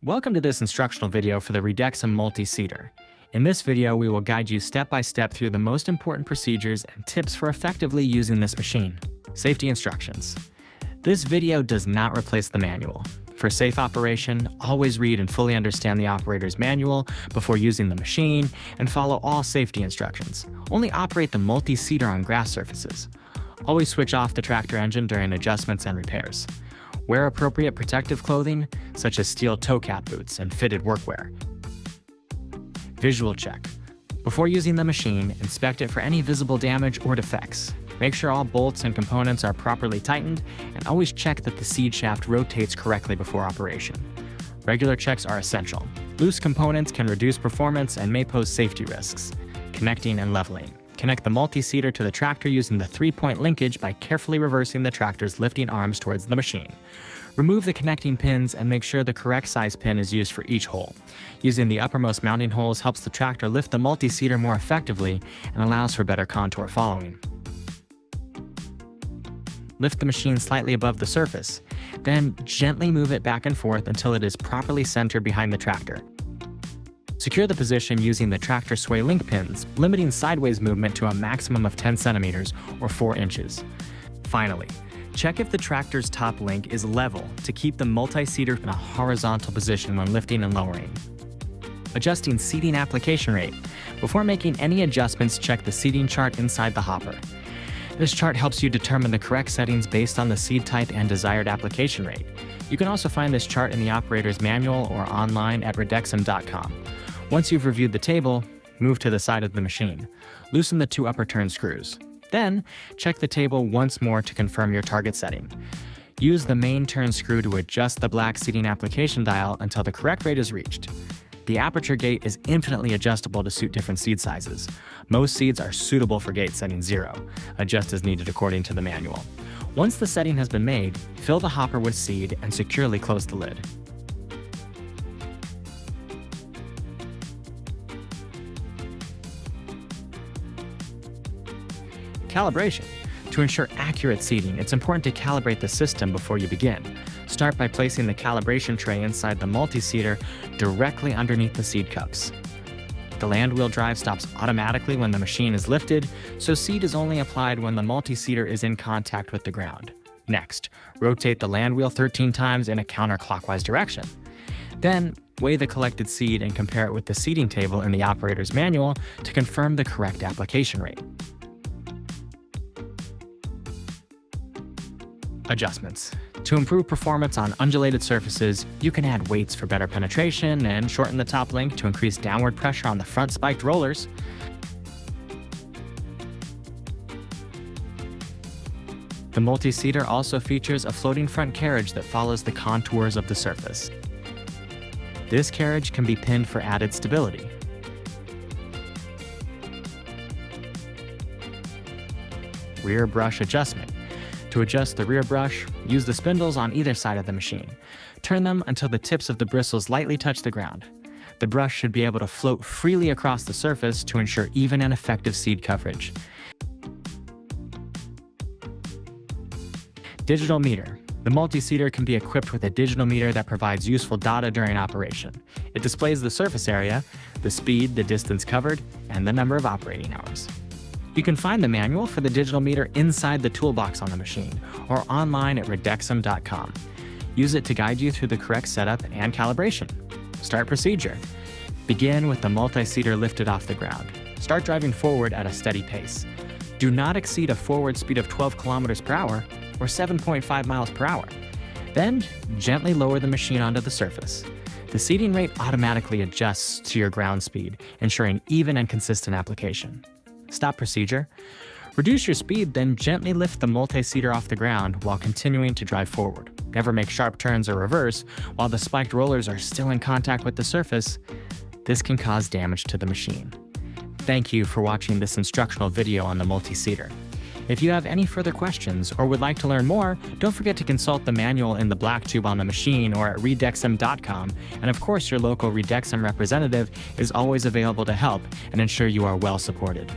Welcome to this instructional video for the Redexim Multi-Seeder. In this video, we will guide you step by step through the most important procedures and tips for effectively using this machine. Safety instructions. This video does not replace the manual. For safe operation, always read and fully understand the operator's manual before using the machine and follow all safety instructions. Only operate the multi-seeder on grass surfaces. Always switch off the tractor engine during adjustments and repairs. Wear appropriate protective clothing, such as steel toe cap boots and fitted workwear. Visual check. Before using the machine, inspect it for any visible damage or defects. Make sure all bolts and components are properly tightened, and always check that the seed shaft rotates correctly before operation. Regular checks are essential. Loose components can reduce performance and may pose safety risks. Connecting and leveling. Connect the multi-seeder to the tractor using the 3-point linkage by carefully reversing the tractor's lifting arms towards the machine. Remove the connecting pins and make sure the correct size pin is used for each hole. Using the uppermost mounting holes helps the tractor lift the multi-seeder more effectively and allows for better contour following. Lift the machine slightly above the surface, then gently move it back and forth until it is properly centered behind the tractor. Secure the position using the tractor sway link pins, limiting sideways movement to a maximum of 10 centimeters or 4 inches. Finally, check if the tractor's top link is level to keep the multi-seeder in a horizontal position when lifting and lowering. Adjusting seeding application rate. Before making any adjustments, check the seeding chart inside the hopper. This chart helps you determine the correct settings based on the seed type and desired application rate. You can also find this chart in the operator's manual or online at redexim.com. Once you've reviewed the table, move to the side of the machine. Loosen the 2 upper turn screws. Then, check the table once more to confirm your target setting. Use the main turn screw to adjust the black seeding application dial until the correct rate is reached. The aperture gate is infinitely adjustable to suit different seed sizes. Most seeds are suitable for gate setting 0. Adjust as needed according to the manual. Once the setting has been made, fill the hopper with seed and securely close the lid. Calibration. To ensure accurate seeding, it's important to calibrate the system before you begin. Start by placing the calibration tray inside the multi-seeder directly underneath the seed cups. The land wheel drive stops automatically when the machine is lifted, so seed is only applied when the multi-seeder is in contact with the ground. Next, rotate the land wheel 13 times in a counterclockwise direction. Then, weigh the collected seed and compare it with the seeding table in the operator's manual to confirm the correct application rate. Adjustments. To improve performance on undulated surfaces, you can add weights for better penetration and shorten the top link to increase downward pressure on the front spiked rollers. The multi-seeder also features a floating front carriage that follows the contours of the surface. This carriage can be pinned for added stability. Rear brush adjustment. To adjust the rear brush, use the spindles on either side of the machine. Turn them until the tips of the bristles lightly touch the ground. The brush should be able to float freely across the surface to ensure even and effective seed coverage. Digital meter. The multi-seeder can be equipped with a digital meter that provides useful data during operation. It displays the surface area, the speed, the distance covered, and the number of operating hours. You can find the manual for the digital meter inside the toolbox on the machine or online at redexim.com. Use it to guide you through the correct setup and calibration. Start procedure. Begin with the multi-seeder lifted off the ground. Start driving forward at a steady pace. Do not exceed a forward speed of 12 kilometers per hour or 7.5 miles per hour. Then, gently lower the machine onto the surface. The seeding rate automatically adjusts to your ground speed, ensuring even and consistent application. Stop procedure. Reduce your speed, then gently lift the multi-seeder off the ground while continuing to drive forward. Never make sharp turns or reverse while the spiked rollers are still in contact with the surface. This can cause damage to the machine. Thank you for watching this instructional video on the multi-seeder. If you have any further questions or would like to learn more, don't forget to consult the manual in the black tube on the machine or at redexim.com, and of course your local Redexim representative is always available to help and ensure you are well supported.